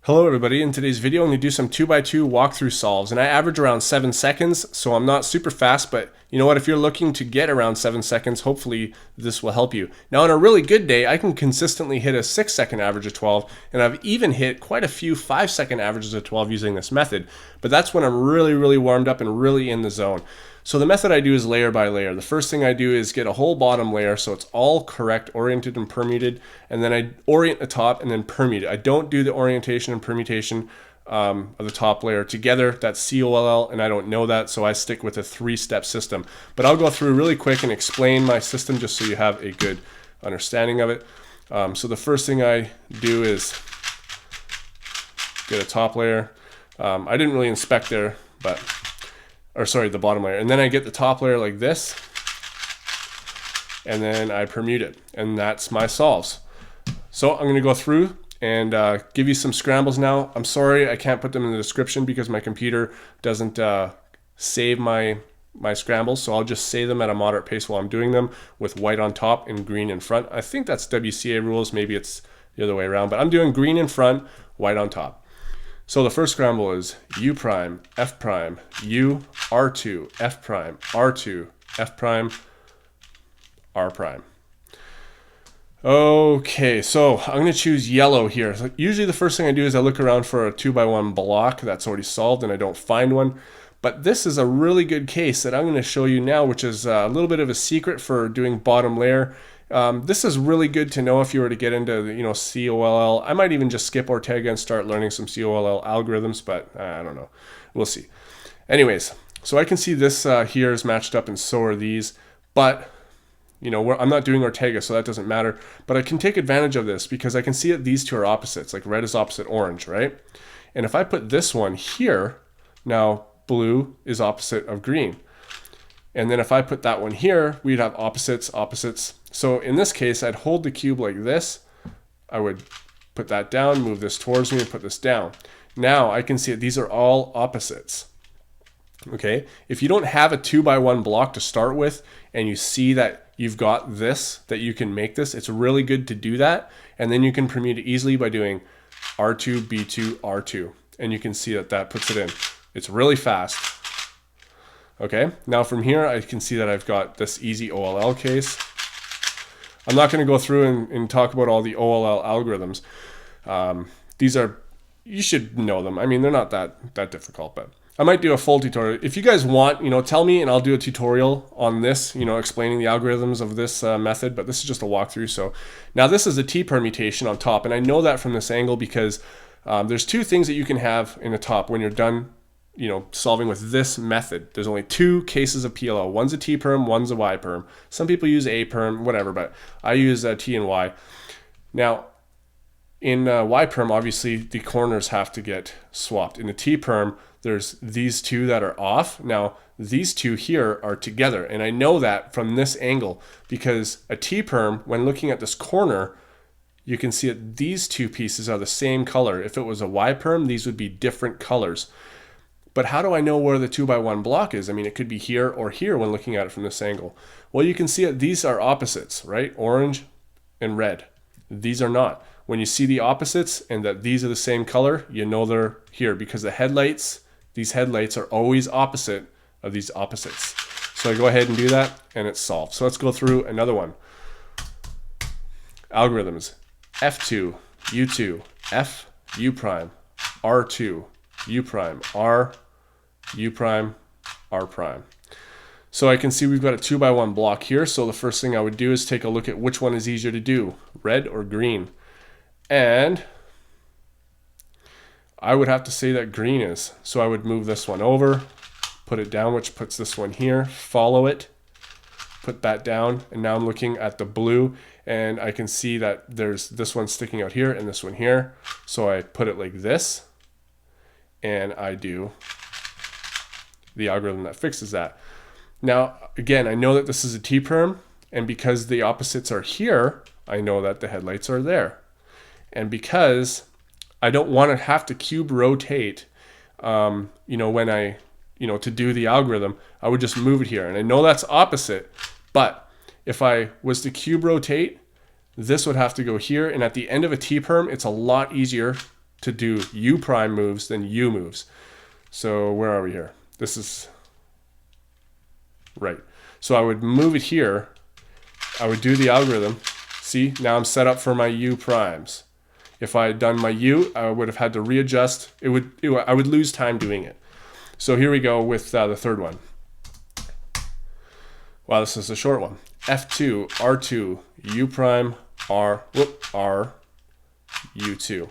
Hello everybody, in today's video I'm going to do some 2x2 walkthrough solves, and I average around 7 seconds, so I'm not super fast, but you know what, if you're looking to get around 7 seconds, hopefully this will help you. Now on a really good day, I can consistently hit a 6-second average of 12, and I've even hit quite a few 5-second averages of 12 using this method, but that's when I'm really warmed up and really in the zone. So the method I do is layer by layer. The first thing I do is get a whole bottom layer so it's all correct, oriented and permuted, and then I orient the top and then permute it. I don't do the orientation and permutation of the top layer together. That's COLL, and I don't know that, so I stick with a 3-step system. But I'll go through really quick and explain my system just so you have a good understanding of it. So the first thing I do is get a top layer. I didn't really inspect there, but the bottom layer, and then I get the top layer like this, and then I permute it, and that's my solves. So I'm going to go through and give you some scrambles now. I'm sorry I can't put them in the description because my computer doesn't save my scrambles, so I'll just say them at a moderate pace while I'm doing them with white on top and green in front. I think that's WCA rules, maybe it's the other way around, but I'm doing green in front, white on top. So the first scramble is U prime, F prime, U, R2, F prime, R2, F prime, R prime. Okay, so I'm going to choose yellow here. So usually the first thing I do is I look around for a 2x1 block that's already solved and I don't find one. But this is a really good case that I'm going to show you now, which is a little bit of a secret for doing bottom layer. This is really good to know if you were to get into COLL. I might even just skip Ortega and start learning some COLL algorithms, but I don't know. We'll see. Anyways, so I can see this here is matched up and so are these, but I'm not doing Ortega, so that doesn't matter. But I can take advantage of this because I can see that these two are opposites, like red is opposite orange, right? And if I put this one here, now blue is opposite of green. And then if I put that one here, we'd have opposites, opposites. So in this case, I'd hold the cube like this. I would put that down, move this towards me, and put this down. Now I can see that these are all opposites. Okay, if you don't have a 2x1 block to start with, and you see that you've got this, that you can make this, it's really good to do that. And then you can permute it easily by doing R2, B2, R2. And you can see that that puts it in. It's really fast. Okay, now from here I can see that I've got this easy OLL case. I'm not going to go through and talk about all the OLL algorithms. These are, you should know them. I mean, they're not that difficult, but I might do a full tutorial. If you guys want, tell me and I'll do a tutorial on this, explaining the algorithms of this method, but this is just a walkthrough. So now this is a T permutation on top, and I know that from this angle because there's two things that you can have in the top when you're done solving with this method. There's only two cases of PLO. One's a T perm, one's a Y perm. Some people use A perm, whatever, but I use T and Y. Now, in Y perm, obviously the corners have to get swapped. In the T perm, there's these two that are off. Now, these two here are together, and I know that from this angle because a T perm, when looking at this corner, you can see that these two pieces are the same color. If it was a Y perm, these would be different colors. But how do I know where the 2x1 block is? I mean, it could be here or here when looking at it from this angle. Well, you can see that these are opposites, right? Orange and red. These are not. When you see the opposites and that these are the same color, you know they're here because the headlights, these headlights are always opposite of these opposites. So I go ahead and do that and it's solved. So let's go through another one. Algorithms. F2, U2, F, U prime, R2, U prime, R, U prime, R prime. So I can see we've got a 2x1 block here. So the first thing I would do is take a look at which one is easier to do, red or green. And I would have to say that green is. So I would move this one over, put it down, which puts this one here, follow it, put that down, and now I'm looking at the blue and I can see that there's this one sticking out here and this one here. So I put it like this and I do the algorithm that fixes that. Now, again, I know that this is a T perm, and because the opposites are here, I know that the headlights are there. And because I don't want to have to cube rotate, when I, to do the algorithm, I would just move it here. And I know that's opposite, but if I was to cube rotate, this would have to go here. And at the end of a T perm, it's a lot easier to do U prime moves than U moves. So where are we here? This is right. So I would move it here. I would do the algorithm. See, now I'm set up for my U primes. If I had done my U, I would have had to readjust. I would lose time doing it. So here we go with the third one. Wow, this is a short one. F2, R2, U prime, R, U2.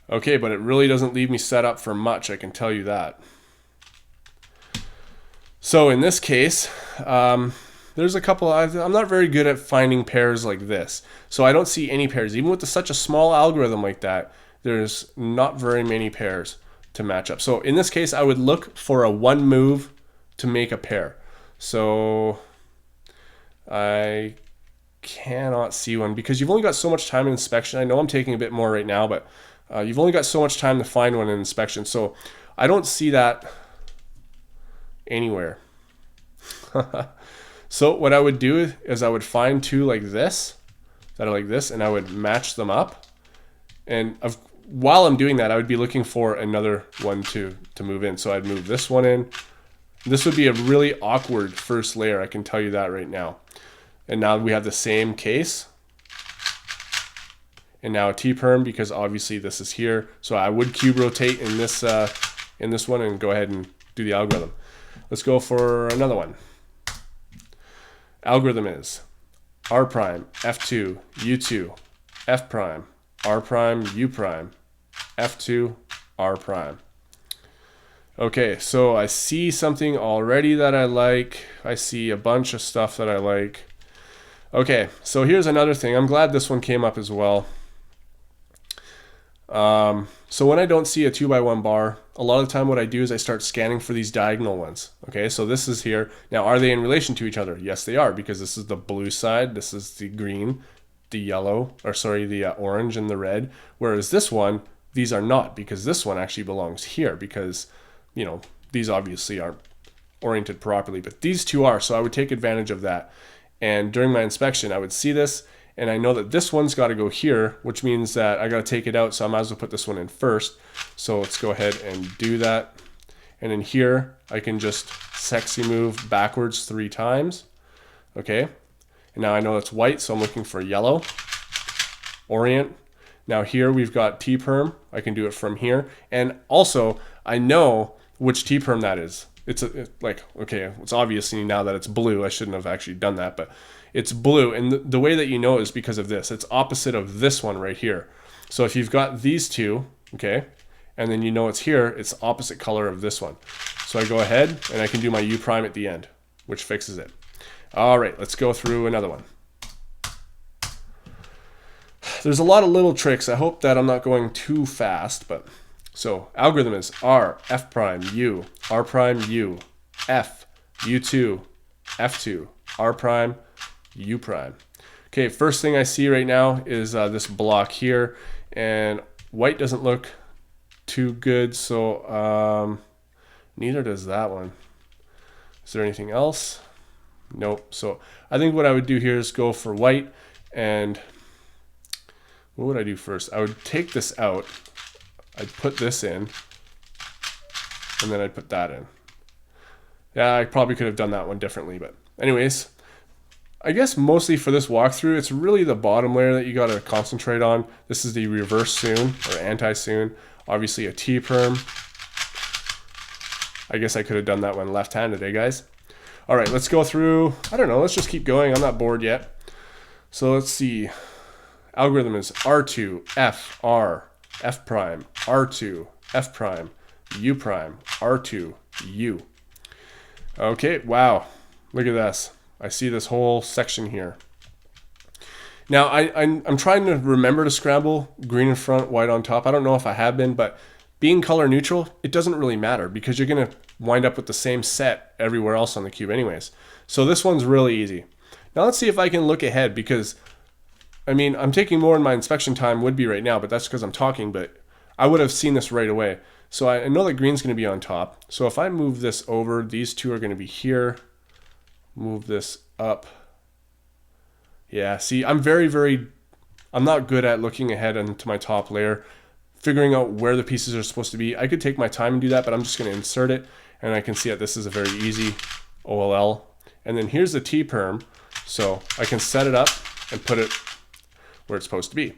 Okay, but it really doesn't leave me set up for much, I can tell you that. So in this case, there's a couple, I'm not very good at finding pairs like this. So I don't see any pairs. Even with such a small algorithm like that, there's not very many pairs to match up. So in this case, I would look for a one move to make a pair. So I cannot see one because you've only got so much time in inspection. I know I'm taking a bit more right now, but you've only got so much time to find one in inspection. So I don't see that anywhere. So what I would do is I would find two like this, that are like this, and I would match them up. And while I'm doing that, I would be looking for another one to move in. So I'd move this one in. This would be a really awkward first layer, I can tell you that right now. And now we have the same case. And now a T-perm, because obviously this is here. So I would cube rotate in this one and go ahead and do the algorithm. Let's go for another one. Algorithm is R prime, F2, U2, F prime, R prime, U prime, F2, R prime. Okay, so I see something already that I like. I see a bunch of stuff that I like. Okay, so here's another thing. I'm glad this one came up as well. So when I don't see a 2x1 bar, a lot of the time what I do is I start scanning for these diagonal ones. Okay, so this is here. Now, are they in relation to each other? Yes, they are, because this is the blue side, this is the green, the yellow, or sorry, the orange and the red. Whereas this one, these are not, because this one actually belongs here, because, you know, these obviously aren't oriented properly, but these two are, so I would take advantage of that. And during my inspection, I would see this, and I know that this one's got to go here, which means that I got to take it out, so I might as well put this one in first. So let's go ahead and do that. And in here, I can just sexy move backwards 3 times. Okay. And now I know it's white, so I'm looking for yellow. Orient. Now here we've got T-perm. I can do it from here. And also, I know which T-perm that is. It's okay, it's obviously now that it's blue. I shouldn't have actually done that, but it's blue. And the way that you know is because of this. It's opposite of this one right here. So if you've got these two, okay, and then you know it's here, it's opposite color of this one. So I go ahead and I can do my U prime at the end, which fixes it. All right, let's go through another one. There's a lot of little tricks. I hope that I'm not going too fast, but so algorithm is R, F prime, U, R prime, U, F, U2, F2, R prime, U prime. Okay, first thing I see right now is this block here, and white doesn't look too good, so neither does that one. Is there anything else? Nope. So I think what I would do here is go for white, and what would I do first? I would take this out. I'd put this in, and then I'd put that in. Yeah, I probably could have done that one differently, but anyways, I guess mostly for this walkthrough, it's really the bottom layer that you got to concentrate on. This is the reverse soon, or anti-soon. Obviously a T-perm. I guess I could have done that one left-handed, eh guys? All right, let's go through, I don't know, let's just keep going. I'm not bored yet. So let's see. Algorithm is R2, F, R, F prime, R2, F prime, U prime, R2, U. Okay, wow, look at this. I see this whole section here. Now, I'm trying to remember to scramble green in front, white on top. I don't know if I have been, but being color neutral, it doesn't really matter because you're going to wind up with the same set everywhere else on the cube anyways. So this one's really easy. Now let's see if I can look ahead because I mean, I'm taking more in my inspection time would be right now, but that's because I'm talking, but I would have seen this right away. So I know that green's going to be on top. So if I move this over, these two are going to be here. Move this up. Yeah, see, I'm not good at looking ahead into my top layer. figuring out where the pieces are supposed to be. I could take my time and do that, but I'm just going to insert it, and I can see that this is a very easy OLL. And then here's the T-perm, so I can set it up and put it where it's supposed to be.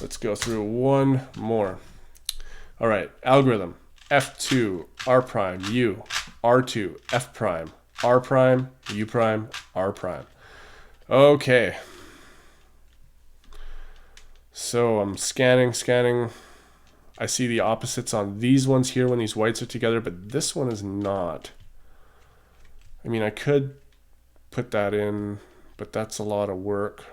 Let's go through one more. All right, algorithm, F2, R prime, U, R2, F prime, R prime, U prime, R prime. Okay. So I'm scanning. I see the opposites on these ones here when these whites are together, but this one is not. I mean, I could put that in, but that's a lot of work.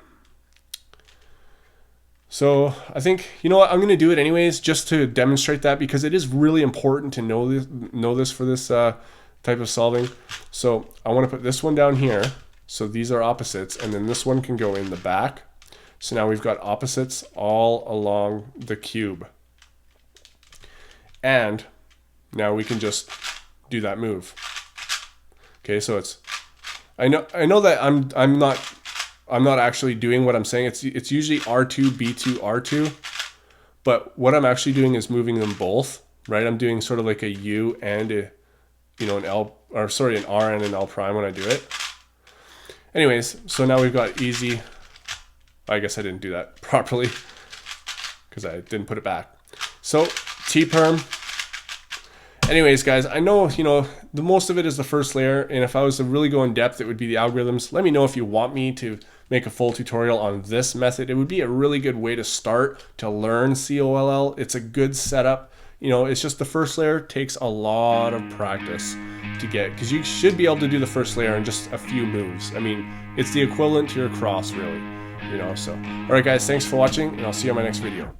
So I think, you know what, I'm going to do it anyways just to demonstrate that, because it is really important to know this for this type of solving. So I want to put this one down here. So these are opposites, and then this one can go in the back. So now we've got opposites all along the cube. And now we can just do that move. Okay, so it's, I know that I'm not actually doing what I'm saying. It's usually R2, B2, R2. But what I'm actually doing is moving them both, right? I'm doing sort of like a U and a, you know, an R and an L prime when I do it. Anyways, so now we've got easy. I guess I didn't do that properly because I didn't put it back. So T-perm. Anyways, guys, I know, you know, the most of it is the first layer, and if I was to really go in depth, it would be the algorithms. Let me know if you want me to make a full tutorial on this method. It would be a really good way to start to learn COLL. It's a good setup. You know, it's just the first layer takes a lot of practice to get, because you should be able to do the first layer in just a few moves. I mean, it's the equivalent to your cross, really, you know. So, all right, guys, thanks for watching, and I'll see you on my next video.